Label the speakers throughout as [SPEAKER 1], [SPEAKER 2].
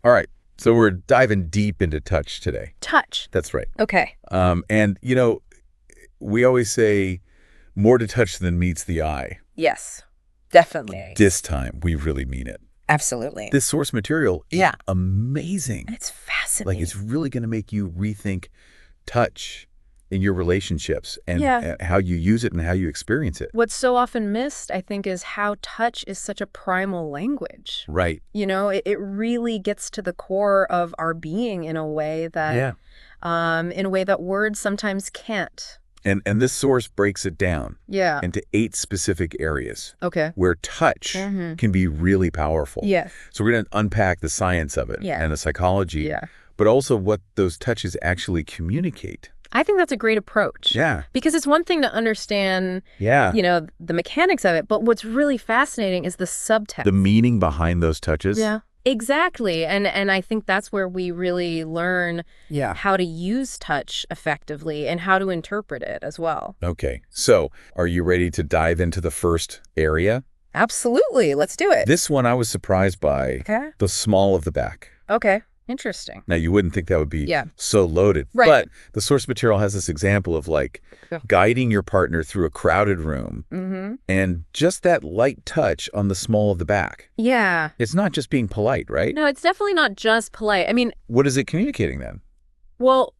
[SPEAKER 1] All right. So we're diving deep into touch today.
[SPEAKER 2] Touch.
[SPEAKER 1] That's right.
[SPEAKER 2] Okay.
[SPEAKER 1] And, we always say more to touch than meets the eye.
[SPEAKER 2] Yes, definitely.
[SPEAKER 1] This time, we really mean it.
[SPEAKER 2] Absolutely.
[SPEAKER 1] This source material is amazing.
[SPEAKER 2] It's fascinating.
[SPEAKER 1] It's really going to make you rethink touch in your relationships and how you use it and how you experience it.
[SPEAKER 2] What's so often missed, I think, is how touch is such a primal language.
[SPEAKER 1] Right.
[SPEAKER 2] It really gets to the core of our being in a way that, words sometimes can't.
[SPEAKER 1] And this source breaks it down into 8 specific areas where touch can be really powerful.
[SPEAKER 2] Yes.
[SPEAKER 1] So we're going to unpack the science of it and the psychology, but also what those touches actually communicate.
[SPEAKER 2] I think that's a great approach.
[SPEAKER 1] Yeah.
[SPEAKER 2] Because it's one thing to understand, the mechanics of it, but what's really fascinating is the subtext.
[SPEAKER 1] The meaning behind those touches.
[SPEAKER 2] Yeah. Exactly. And I think that's where we really learn how to use touch effectively and how to interpret it as well.
[SPEAKER 1] Okay. So are you ready to dive into the first area?
[SPEAKER 2] Absolutely. Let's do it.
[SPEAKER 1] This one I was surprised by.
[SPEAKER 2] Okay.
[SPEAKER 1] The small of the back.
[SPEAKER 2] Okay. Interesting.
[SPEAKER 1] Now, you wouldn't think that would be so loaded.
[SPEAKER 2] Right.
[SPEAKER 1] But the source material has this example of guiding your partner through a crowded room and just that light touch on the small of the back.
[SPEAKER 2] Yeah.
[SPEAKER 1] It's not just being polite, right?
[SPEAKER 2] No, it's definitely not just polite. I mean,
[SPEAKER 1] what is it communicating then?
[SPEAKER 2] Well,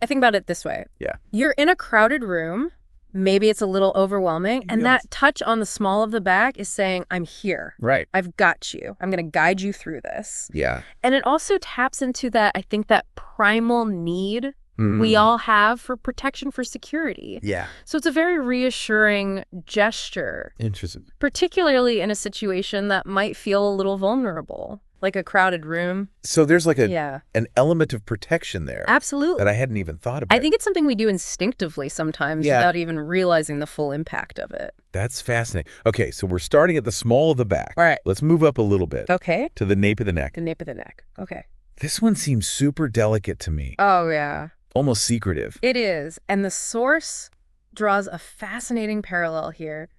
[SPEAKER 2] I think about it this way.
[SPEAKER 1] Yeah.
[SPEAKER 2] You're in a crowded room. Maybe it's a little overwhelming. And that touch on the small of the back is saying, I'm here.
[SPEAKER 1] Right.
[SPEAKER 2] I've got you. I'm going to guide you through this.
[SPEAKER 1] Yeah.
[SPEAKER 2] And it also taps into that, I think, that primal need we all have for protection, for security.
[SPEAKER 1] Yeah.
[SPEAKER 2] So it's a very reassuring gesture.
[SPEAKER 1] Interesting.
[SPEAKER 2] Particularly in a situation that might feel a little vulnerable, like a crowded room.
[SPEAKER 1] So there's an element of protection there.
[SPEAKER 2] Absolutely.
[SPEAKER 1] That I hadn't even thought about.
[SPEAKER 2] I think it's something we do instinctively sometimes without even realizing the full impact of it.
[SPEAKER 1] That's fascinating. Okay, so we're starting at the small of the back.
[SPEAKER 2] All right.
[SPEAKER 1] Let's move up a little bit.
[SPEAKER 2] Okay.
[SPEAKER 1] To the nape of the neck.
[SPEAKER 2] The nape of the neck. Okay.
[SPEAKER 1] This one seems super delicate to me.
[SPEAKER 2] Oh, yeah.
[SPEAKER 1] Almost secretive.
[SPEAKER 2] It is. And the source draws a fascinating parallel here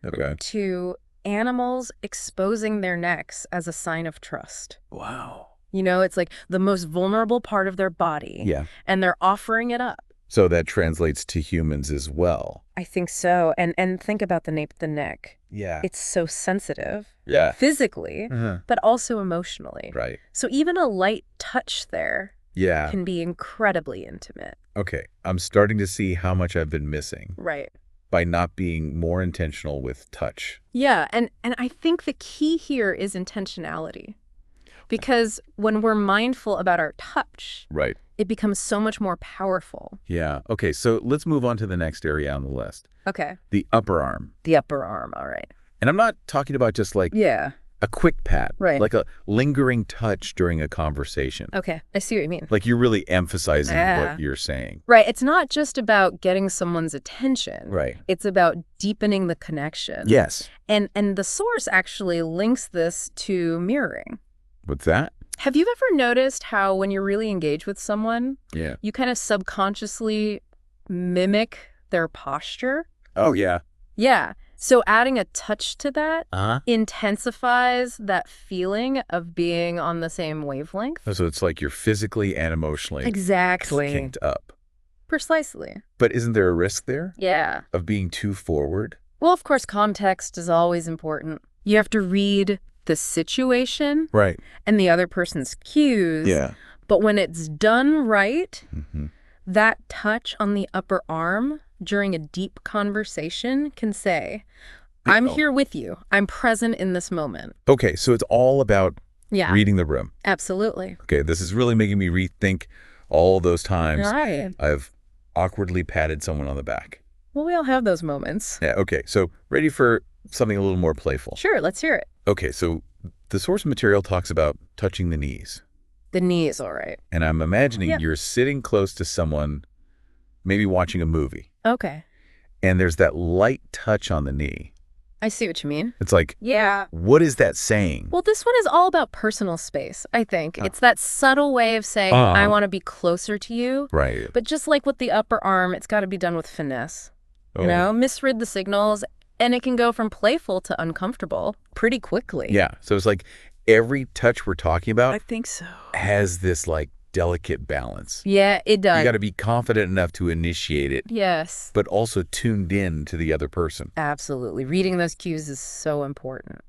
[SPEAKER 2] to animals exposing their necks as a sign of trust.
[SPEAKER 1] Wow.
[SPEAKER 2] It's like the most vulnerable part of their body.
[SPEAKER 1] Yeah.
[SPEAKER 2] And they're offering it up.
[SPEAKER 1] So that translates to humans as well.
[SPEAKER 2] I think so. And think about the nape of the neck.
[SPEAKER 1] Yeah.
[SPEAKER 2] It's so sensitive.
[SPEAKER 1] Yeah.
[SPEAKER 2] Physically, but also emotionally.
[SPEAKER 1] Right.
[SPEAKER 2] So even a light touch there can be incredibly intimate.
[SPEAKER 1] Okay. I'm starting to see how much I've been missing.
[SPEAKER 2] Right.
[SPEAKER 1] By not being more intentional with touch.
[SPEAKER 2] Yeah. And I think the key here is intentionality. Because when we're mindful about our touch, it becomes so much more powerful.
[SPEAKER 1] Yeah. Okay. So let's move on to the next area on the list.
[SPEAKER 2] Okay.
[SPEAKER 1] The upper arm.
[SPEAKER 2] The upper arm. All right.
[SPEAKER 1] And I'm not talking about just a quick pat, like a lingering touch during a conversation.
[SPEAKER 2] Okay, I see what you mean.
[SPEAKER 1] Like you're really emphasizing what you're saying.
[SPEAKER 2] Right, it's not just about getting someone's attention.
[SPEAKER 1] Right.
[SPEAKER 2] It's about deepening the connection.
[SPEAKER 1] Yes.
[SPEAKER 2] And the source actually links this to mirroring.
[SPEAKER 1] What's that?
[SPEAKER 2] Have you ever noticed how when you're really engaged with someone,
[SPEAKER 1] you
[SPEAKER 2] kind of subconsciously mimic their posture?
[SPEAKER 1] Oh, yeah.
[SPEAKER 2] Yeah. So adding a touch to that intensifies that feeling of being on the same wavelength.
[SPEAKER 1] So it's like you're physically and emotionally synced up.
[SPEAKER 2] Precisely.
[SPEAKER 1] But isn't there a risk there?
[SPEAKER 2] Yeah.
[SPEAKER 1] Of being too forward?
[SPEAKER 2] Well, of course, context is always important. You have to read the situation and the other person's cues.
[SPEAKER 1] Yeah.
[SPEAKER 2] But when it's done right, that touch on the upper arm during a deep conversation can say, I'm here with you. I'm present in this moment.
[SPEAKER 1] Okay, so it's all about reading the room.
[SPEAKER 2] Absolutely.
[SPEAKER 1] Okay, this is really making me rethink all those times
[SPEAKER 2] Right.
[SPEAKER 1] I've awkwardly patted someone on the back.
[SPEAKER 2] Well, we all have those moments.
[SPEAKER 1] Yeah, okay, so ready for something a little more playful.
[SPEAKER 2] Sure, let's hear it.
[SPEAKER 1] Okay, so the source material talks about touching the knees.
[SPEAKER 2] The knees, all right.
[SPEAKER 1] And I'm imagining you're sitting close to someone, maybe watching a movie.
[SPEAKER 2] Okay.
[SPEAKER 1] And there's that light touch on the knee.
[SPEAKER 2] I see what you mean.
[SPEAKER 1] It's like, what is that saying?
[SPEAKER 2] Well, this one is all about personal space, I think. It's that subtle way of saying, I want to be closer to you.
[SPEAKER 1] Right.
[SPEAKER 2] But just like with the upper arm, it's got to be done with finesse. You know, misread the signals, and it can go from playful to uncomfortable pretty quickly.
[SPEAKER 1] Yeah. So it's like every touch we're talking about
[SPEAKER 2] I think so.
[SPEAKER 1] has this like delicate balance.
[SPEAKER 2] Yeah, it does.
[SPEAKER 1] You got to be confident enough to initiate it.
[SPEAKER 2] Yes.
[SPEAKER 1] But also tuned in to the other person.
[SPEAKER 2] Absolutely. Reading those cues is so important.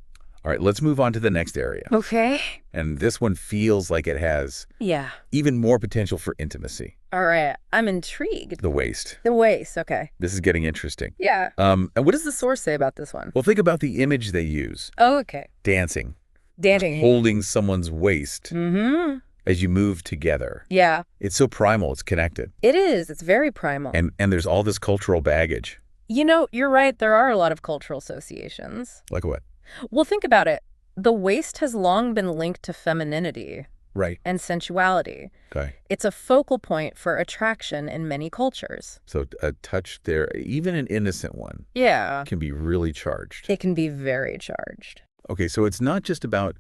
[SPEAKER 1] All right, let's move on to the next area.
[SPEAKER 2] Okay.
[SPEAKER 1] And this one feels like it has
[SPEAKER 2] Yeah.
[SPEAKER 1] even more potential for intimacy.
[SPEAKER 2] All right. I'm intrigued.
[SPEAKER 1] The waist.
[SPEAKER 2] The waist. Okay.
[SPEAKER 1] This is getting interesting.
[SPEAKER 2] Yeah.
[SPEAKER 1] And
[SPEAKER 2] What does the source say about this one?
[SPEAKER 1] well, think about the image they use.
[SPEAKER 2] Oh, okay.
[SPEAKER 1] Dancing.
[SPEAKER 2] Dancing.
[SPEAKER 1] Holding someone's waist
[SPEAKER 2] Mm-hmm.
[SPEAKER 1] as you move together.
[SPEAKER 2] Yeah.
[SPEAKER 1] It's so primal, it's connected.
[SPEAKER 2] It is. It's very primal.
[SPEAKER 1] And there's all this cultural baggage.
[SPEAKER 2] You know, you're right. There are a lot of cultural associations.
[SPEAKER 1] Like what?
[SPEAKER 2] Well, think about it. The waist has long been linked to femininity
[SPEAKER 1] Right.
[SPEAKER 2] and sensuality.
[SPEAKER 1] Okay.
[SPEAKER 2] It's a focal point for attraction in many cultures.
[SPEAKER 1] So a touch there, even an innocent one,
[SPEAKER 2] Yeah.
[SPEAKER 1] can be really charged.
[SPEAKER 2] It can be very charged.
[SPEAKER 1] Okay, so it's not just about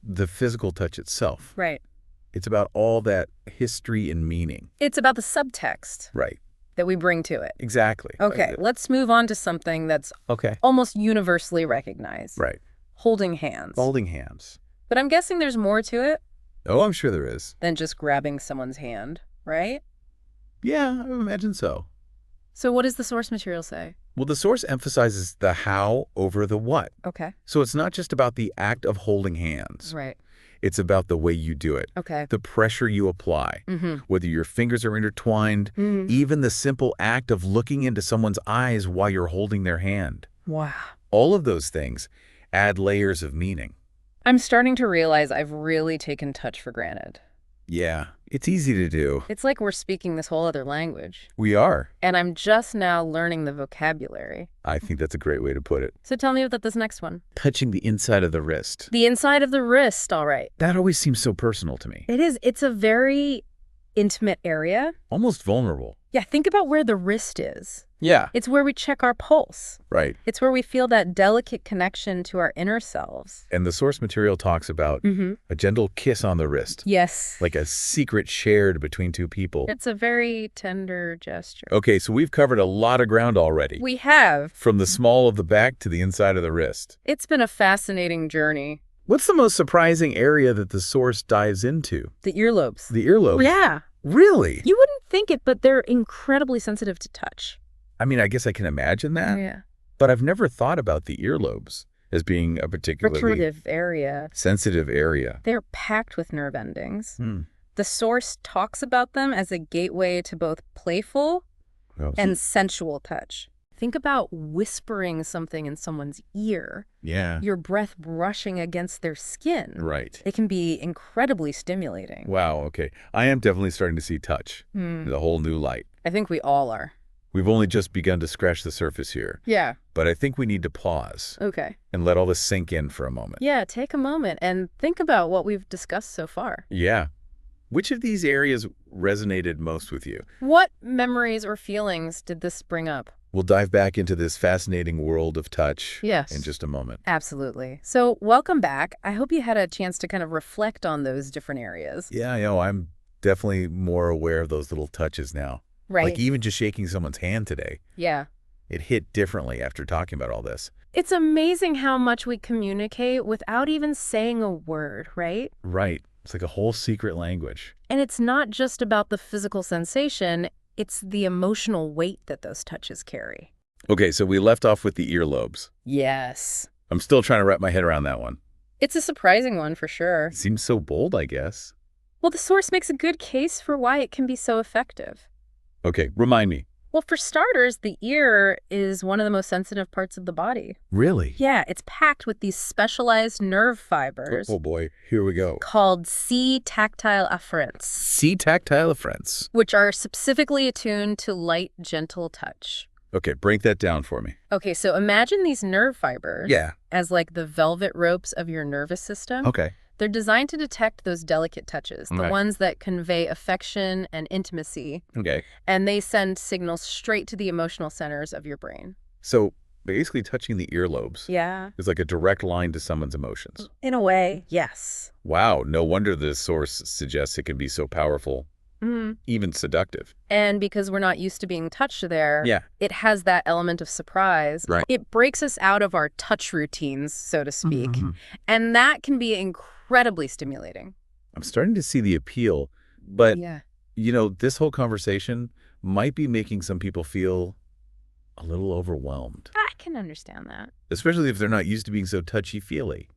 [SPEAKER 1] the physical touch itself.
[SPEAKER 2] Right.
[SPEAKER 1] It's about all that history and meaning.
[SPEAKER 2] It's about the subtext
[SPEAKER 1] Right.
[SPEAKER 2] that we bring to it.
[SPEAKER 1] Exactly.
[SPEAKER 2] Okay, let's move on to something that's
[SPEAKER 1] Okay.
[SPEAKER 2] almost universally recognized.
[SPEAKER 1] Right.
[SPEAKER 2] Holding hands.
[SPEAKER 1] Holding hands.
[SPEAKER 2] But I'm guessing there's more to it
[SPEAKER 1] Oh, I'm sure there is.
[SPEAKER 2] than just grabbing someone's hand, right?
[SPEAKER 1] Yeah, I imagine so.
[SPEAKER 2] So what does the source material say?
[SPEAKER 1] Well, the source emphasizes the how over the what.
[SPEAKER 2] Okay.
[SPEAKER 1] So it's not just about the act of holding hands.
[SPEAKER 2] Right.
[SPEAKER 1] It's about the way you do it,
[SPEAKER 2] Okay.
[SPEAKER 1] the pressure you apply,
[SPEAKER 2] Mm-hmm.
[SPEAKER 1] whether your fingers are intertwined, even the simple act of looking into someone's eyes while you're holding their hand.
[SPEAKER 2] Wow.
[SPEAKER 1] All of those things add layers of meaning.
[SPEAKER 2] I'm starting to realize I've really taken touch for granted.
[SPEAKER 1] Yeah, it's easy to do.
[SPEAKER 2] It's like we're speaking this whole other language.
[SPEAKER 1] We are.
[SPEAKER 2] And I'm just now learning the vocabulary.
[SPEAKER 1] I think that's a great way to put it.
[SPEAKER 2] So tell me about this next one.
[SPEAKER 1] Touching the inside of the wrist.
[SPEAKER 2] The inside of the wrist, all right.
[SPEAKER 1] That always seems so personal to me.
[SPEAKER 2] It is. It's a very intimate area.
[SPEAKER 1] Almost vulnerable.
[SPEAKER 2] Yeah, think about where the wrist is.
[SPEAKER 1] Yeah.
[SPEAKER 2] It's where we check our pulse.
[SPEAKER 1] Right.
[SPEAKER 2] It's where we feel that delicate connection to our inner selves.
[SPEAKER 1] And the source material talks about a gentle kiss on the wrist.
[SPEAKER 2] Yes.
[SPEAKER 1] Like a secret shared between two people.
[SPEAKER 2] It's a very tender gesture.
[SPEAKER 1] Okay, so we've covered a lot of ground already.
[SPEAKER 2] We have.
[SPEAKER 1] From the small of the back to the inside of the wrist.
[SPEAKER 2] It's been a fascinating journey.
[SPEAKER 1] What's the most surprising area that the source dives into?
[SPEAKER 2] The earlobes.
[SPEAKER 1] The earlobe.
[SPEAKER 2] Yeah.
[SPEAKER 1] Really?
[SPEAKER 2] You wouldn't think it, but they're incredibly sensitive to touch.
[SPEAKER 1] I mean, I guess I can imagine that.
[SPEAKER 2] Yeah.
[SPEAKER 1] But I've never thought about the earlobes as being a particularly
[SPEAKER 2] Protrusive area.
[SPEAKER 1] sensitive area.
[SPEAKER 2] They're packed with nerve endings.
[SPEAKER 1] Hmm.
[SPEAKER 2] The source talks about them as a gateway to both playful
[SPEAKER 1] Well,
[SPEAKER 2] and sensual touch. Think about whispering something in someone's ear,
[SPEAKER 1] yeah.
[SPEAKER 2] your breath brushing against their skin.
[SPEAKER 1] Right.
[SPEAKER 2] It can be incredibly stimulating.
[SPEAKER 1] Wow, okay. I am definitely starting to see touch in a whole new light.
[SPEAKER 2] I think we all are.
[SPEAKER 1] We've only just begun to scratch the surface here,
[SPEAKER 2] Yeah.
[SPEAKER 1] but I think we need to pause
[SPEAKER 2] Okay.
[SPEAKER 1] and let all this sink in for a moment.
[SPEAKER 2] Yeah, take a moment and think about what we've discussed so far.
[SPEAKER 1] Yeah. Which of these areas resonated most with you?
[SPEAKER 2] What memories or feelings did this bring up?
[SPEAKER 1] We'll dive back into this fascinating world of touch
[SPEAKER 2] Yes.
[SPEAKER 1] in just a moment.
[SPEAKER 2] Absolutely. So welcome back. I hope you had a chance to kind of reflect on those different areas.
[SPEAKER 1] Yeah, I'm definitely more aware of those little touches now.
[SPEAKER 2] Right.
[SPEAKER 1] Like even just shaking someone's hand today,
[SPEAKER 2] Yeah.
[SPEAKER 1] it hit differently after talking about all this.
[SPEAKER 2] It's amazing how much we communicate without even saying a word, right?
[SPEAKER 1] Right. It's like a whole secret language.
[SPEAKER 2] And it's not just about the physical sensation, it's the emotional weight that those touches carry.
[SPEAKER 1] Okay, so we left off with the earlobes.
[SPEAKER 2] Yes.
[SPEAKER 1] I'm still trying to wrap my head around that one.
[SPEAKER 2] It's a surprising one for sure.
[SPEAKER 1] Seems so bold, I guess.
[SPEAKER 2] Well, the source makes a good case for why it can be so effective.
[SPEAKER 1] Okay, remind me.
[SPEAKER 2] Well, for starters, the ear is one of the most sensitive parts of the body.
[SPEAKER 1] Really?
[SPEAKER 2] Yeah, it's packed with these specialized nerve fibers
[SPEAKER 1] Oh boy, here we go.
[SPEAKER 2] called C-tactile afferents,
[SPEAKER 1] C-tactile afferents.
[SPEAKER 2] which are specifically attuned to light, gentle touch.
[SPEAKER 1] Okay, break that down for me.
[SPEAKER 2] Okay, so imagine these nerve fibers
[SPEAKER 1] Yeah.
[SPEAKER 2] as like the velvet ropes of your nervous system.
[SPEAKER 1] Okay.
[SPEAKER 2] They're designed to detect those delicate touches, the
[SPEAKER 1] Right.
[SPEAKER 2] ones that convey affection and intimacy,
[SPEAKER 1] Okay.
[SPEAKER 2] and they send signals straight to the emotional centers of your brain.
[SPEAKER 1] So basically touching the earlobes
[SPEAKER 2] Yeah.
[SPEAKER 1] is like a direct line to someone's emotions.
[SPEAKER 2] In a way, yes.
[SPEAKER 1] Wow, no wonder the source suggests it can be so powerful, even seductive.
[SPEAKER 2] And because we're not used to being touched there,
[SPEAKER 1] Yeah.
[SPEAKER 2] it has that element of surprise.
[SPEAKER 1] Right.
[SPEAKER 2] It breaks us out of our touch routines, so to speak. And that can be incredibly incredibly stimulating.
[SPEAKER 1] I'm starting to see the appeal, but,
[SPEAKER 2] Yeah.
[SPEAKER 1] This whole conversation might be making some people feel a little overwhelmed,
[SPEAKER 2] I can understand that.
[SPEAKER 1] especially if they're not used to being so touchy-feely.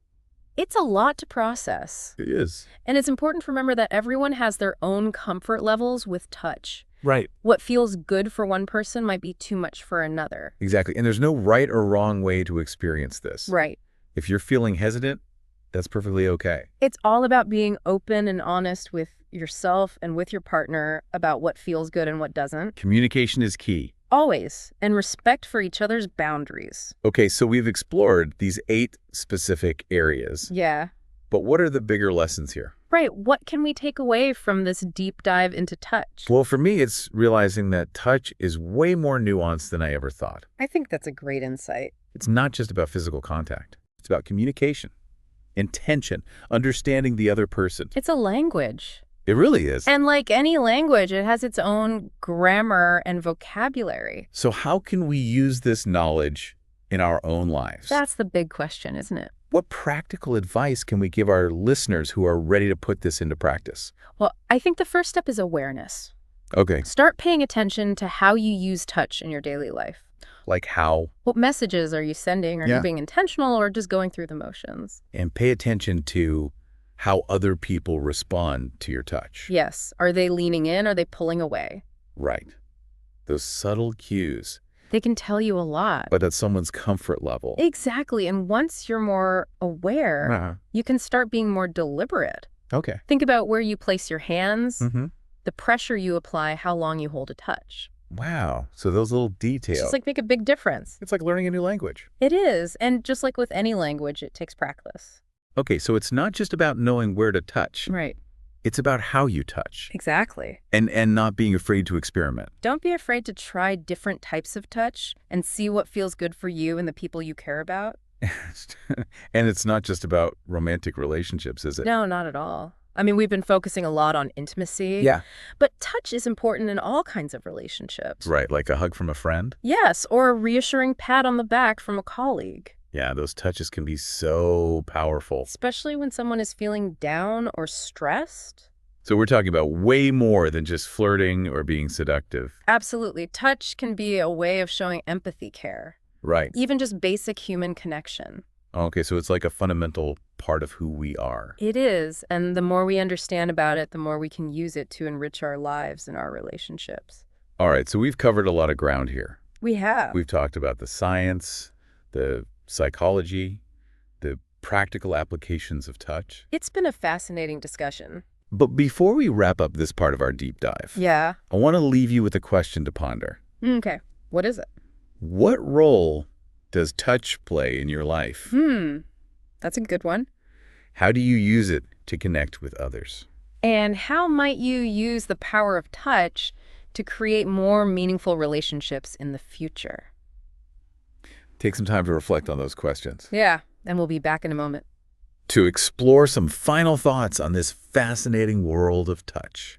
[SPEAKER 2] It's a lot to process.
[SPEAKER 1] It is.
[SPEAKER 2] And it's important to remember that everyone has their own comfort levels with touch.
[SPEAKER 1] Right.
[SPEAKER 2] What feels good for one person might be too much for another.
[SPEAKER 1] Exactly. And there's no right or wrong way to experience this.
[SPEAKER 2] Right.
[SPEAKER 1] If you're feeling hesitant, that's perfectly okay.
[SPEAKER 2] It's all about being open and honest with yourself and with your partner about what feels good and what doesn't.
[SPEAKER 1] Communication is key.
[SPEAKER 2] Always. And respect for each other's boundaries.
[SPEAKER 1] Okay, so we've explored these 8 specific areas.
[SPEAKER 2] Yeah.
[SPEAKER 1] But what are the bigger lessons here?
[SPEAKER 2] Right. What can we take away from this deep dive into touch?
[SPEAKER 1] Well, for me, it's realizing that touch is way more nuanced than I ever thought.
[SPEAKER 2] I think that's a great insight.
[SPEAKER 1] It's not just about physical contact. It's about communication, intention, understanding the other person.
[SPEAKER 2] It's a language.
[SPEAKER 1] It really is.
[SPEAKER 2] And like any language, it has its own grammar and vocabulary.
[SPEAKER 1] So how can we use this knowledge in our own lives?
[SPEAKER 2] That's the big question, isn't it?
[SPEAKER 1] What practical advice can we give our listeners who are ready to put this into practice?
[SPEAKER 2] Well, I think the first step is awareness.
[SPEAKER 1] Okay.
[SPEAKER 2] Start paying attention to how you use touch in your daily life.
[SPEAKER 1] Like how?
[SPEAKER 2] What messages are you sending? Are
[SPEAKER 1] Yeah.
[SPEAKER 2] you being intentional or just going through the motions?
[SPEAKER 1] And pay attention to how other people respond to your touch.
[SPEAKER 2] Yes. Are they leaning in? Are they pulling away?
[SPEAKER 1] Right. Those subtle cues,
[SPEAKER 2] They can tell you a lot.
[SPEAKER 1] but at someone's comfort level.
[SPEAKER 2] Exactly. And once you're more aware,
[SPEAKER 1] Uh-huh.
[SPEAKER 2] you can start being more deliberate.
[SPEAKER 1] Okay.
[SPEAKER 2] Think about where you place your hands,
[SPEAKER 1] Mm-hmm.
[SPEAKER 2] the pressure you apply, how long you hold a touch.
[SPEAKER 1] Wow. So those little details.
[SPEAKER 2] It's just like make a big difference.
[SPEAKER 1] It's like learning a new language.
[SPEAKER 2] It is. And just like with any language, it takes practice.
[SPEAKER 1] Okay, so it's not just about knowing where to touch.
[SPEAKER 2] Right.
[SPEAKER 1] It's about how you touch
[SPEAKER 2] Exactly.
[SPEAKER 1] and not being afraid to experiment.
[SPEAKER 2] Don't be afraid to try different types of touch and see what feels good for you and the people you care about.
[SPEAKER 1] And it's not just about romantic relationships, is it?
[SPEAKER 2] No, not at all. I mean, we've been focusing a lot on intimacy.
[SPEAKER 1] Yeah.
[SPEAKER 2] But touch is important in all kinds of relationships.
[SPEAKER 1] Right, like a hug from a friend.
[SPEAKER 2] Yes, or a reassuring pat on the back from a colleague.
[SPEAKER 1] Yeah, those touches can be so powerful.
[SPEAKER 2] Especially when someone is feeling down or stressed.
[SPEAKER 1] So we're talking about way more than just flirting or being seductive.
[SPEAKER 2] Absolutely. Touch can be a way of showing empathy, care.
[SPEAKER 1] Right.
[SPEAKER 2] Even just basic human connection.
[SPEAKER 1] Okay, so it's like a fundamental part of who we are.
[SPEAKER 2] It is. And the more we understand about it, the more we can use it to enrich our lives and our relationships.
[SPEAKER 1] All right, so we've covered a lot of ground here.
[SPEAKER 2] We have.
[SPEAKER 1] We've talked about the science, the psychology, the practical applications of touch.
[SPEAKER 2] It's been a fascinating discussion.
[SPEAKER 1] But before we wrap up this part of our deep dive,
[SPEAKER 2] Yeah.
[SPEAKER 1] I want to leave you with a question to ponder.
[SPEAKER 2] Okay. What is it?
[SPEAKER 1] What role does touch play in your life?
[SPEAKER 2] That's a good one.
[SPEAKER 1] How do you use it to connect with others?
[SPEAKER 2] And how might you use the power of touch to create more meaningful relationships in the future?
[SPEAKER 1] Take some time to reflect on those questions.
[SPEAKER 2] Yeah. And we'll be back in a moment.
[SPEAKER 1] To explore some final thoughts on this fascinating world of touch.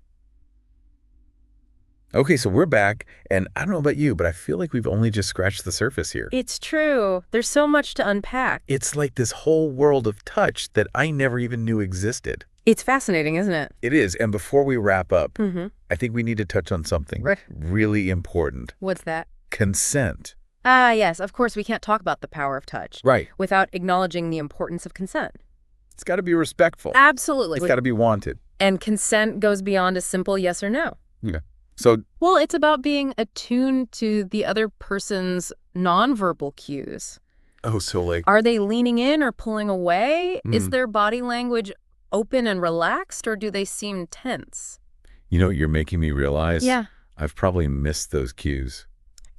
[SPEAKER 1] Okay, so we're back, and I don't know about you, but I feel like we've only just scratched the surface here.
[SPEAKER 2] It's true. There's so much to unpack.
[SPEAKER 1] It's like this whole world of touch that I never even knew existed.
[SPEAKER 2] It's fascinating, isn't it?
[SPEAKER 1] It is, and before we wrap up,
[SPEAKER 2] Mm-hmm.
[SPEAKER 1] I think we need to touch on something
[SPEAKER 2] Right.
[SPEAKER 1] really important.
[SPEAKER 2] What's that?
[SPEAKER 1] Consent.
[SPEAKER 2] Ah, yes. Of course, we can't talk about the power of touch
[SPEAKER 1] Right.
[SPEAKER 2] without acknowledging the importance of consent.
[SPEAKER 1] It's got to be respectful.
[SPEAKER 2] Absolutely.
[SPEAKER 1] It's got to be wanted.
[SPEAKER 2] And consent goes beyond a simple yes or no.
[SPEAKER 1] Yeah. So,
[SPEAKER 2] Well, it's about being attuned to the other person's nonverbal cues.
[SPEAKER 1] so like,
[SPEAKER 2] Are they leaning in or pulling away? Is
[SPEAKER 1] Mm.
[SPEAKER 2] their body language open and relaxed, or do they seem tense?
[SPEAKER 1] you're making me realize
[SPEAKER 2] Yeah.
[SPEAKER 1] I've probably missed those cues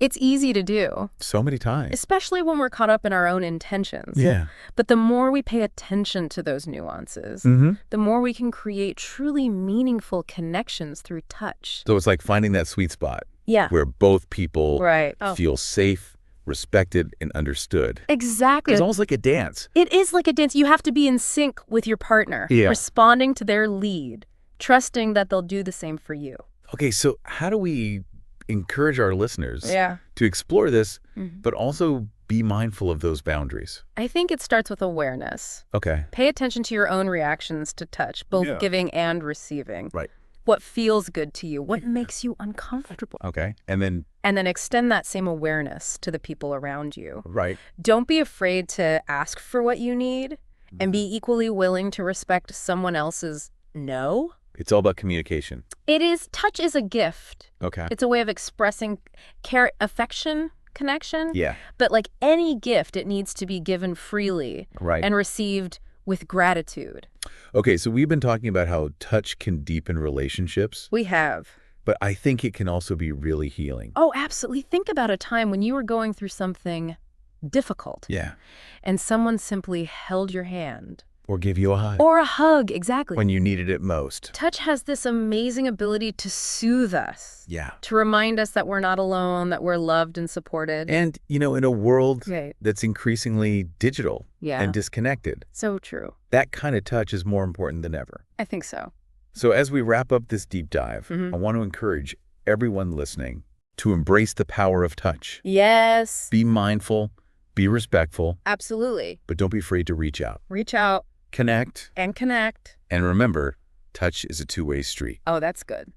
[SPEAKER 2] It's easy to do,
[SPEAKER 1] so many times.
[SPEAKER 2] especially when we're caught up in our own intentions.
[SPEAKER 1] Yeah.
[SPEAKER 2] But the more we pay attention to those nuances,
[SPEAKER 1] Mm-hmm.
[SPEAKER 2] the more we can create truly meaningful connections through touch.
[SPEAKER 1] So it's like finding that sweet spot
[SPEAKER 2] Yeah.
[SPEAKER 1] where both people
[SPEAKER 2] Right. Oh.
[SPEAKER 1] feel safe, respected, and understood.
[SPEAKER 2] Exactly.
[SPEAKER 1] It's almost like a dance.
[SPEAKER 2] It is like a dance. You have to be in sync with your partner,
[SPEAKER 1] Yeah.
[SPEAKER 2] responding to their lead, trusting that they'll do the same for you.
[SPEAKER 1] Okay, so how do we encourage our listeners
[SPEAKER 2] Yeah.
[SPEAKER 1] to explore this,
[SPEAKER 2] Mhm.
[SPEAKER 1] but also be mindful of those boundaries?
[SPEAKER 2] I think it starts with awareness.
[SPEAKER 1] Okay.
[SPEAKER 2] Pay attention to your own reactions to touch, both giving and receiving.
[SPEAKER 1] Right.
[SPEAKER 2] What feels good to you? What makes you uncomfortable?
[SPEAKER 1] Okay. And then
[SPEAKER 2] extend that same awareness to the people around you.
[SPEAKER 1] right.
[SPEAKER 2] Don't be afraid to ask for what you need and be equally willing to respect someone else's no.
[SPEAKER 1] It's all about communication.
[SPEAKER 2] It is. Touch is a gift.
[SPEAKER 1] Okay.
[SPEAKER 2] It's a way of expressing care, affection, connection.
[SPEAKER 1] Yeah.
[SPEAKER 2] But like any gift, it needs to be given freely
[SPEAKER 1] Right.
[SPEAKER 2] and received with gratitude.
[SPEAKER 1] Okay, so we've been talking about how touch can deepen relationships,
[SPEAKER 2] We have.
[SPEAKER 1] but I think it can also be really healing.
[SPEAKER 2] Oh, absolutely. Think about a time when you were going through something difficult
[SPEAKER 1] Yeah.
[SPEAKER 2] and someone simply held your hand.
[SPEAKER 1] Or give you a hug
[SPEAKER 2] Or a hug, exactly.
[SPEAKER 1] when you needed it most.
[SPEAKER 2] Touch has this amazing ability to soothe us,
[SPEAKER 1] Yeah.
[SPEAKER 2] to remind us that we're not alone, that we're loved and supported.
[SPEAKER 1] And, in a world
[SPEAKER 2] Right.
[SPEAKER 1] that's increasingly digital
[SPEAKER 2] Yeah.
[SPEAKER 1] and disconnected,
[SPEAKER 2] So true.
[SPEAKER 1] that kind of touch is more important than ever.
[SPEAKER 2] I think so.
[SPEAKER 1] So as we wrap up this deep dive, I want to encourage everyone listening to embrace the power of touch.
[SPEAKER 2] Yes.
[SPEAKER 1] Be mindful, be respectful,
[SPEAKER 2] Absolutely.
[SPEAKER 1] but don't be afraid to reach out.
[SPEAKER 2] Reach out
[SPEAKER 1] Connect,
[SPEAKER 2] and connect.
[SPEAKER 1] and remember, touch is a two-way street.
[SPEAKER 2] Oh, that's good.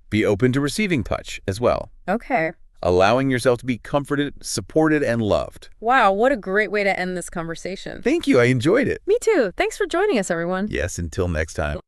[SPEAKER 1] Be open to receiving touch as well,
[SPEAKER 2] Okay.
[SPEAKER 1] allowing yourself to be comforted, supported, and loved.
[SPEAKER 2] Wow, what a great way to end this conversation.
[SPEAKER 1] Thank you. I enjoyed it.
[SPEAKER 2] Me too. Thanks for joining us, everyone.
[SPEAKER 1] Yes, until next time.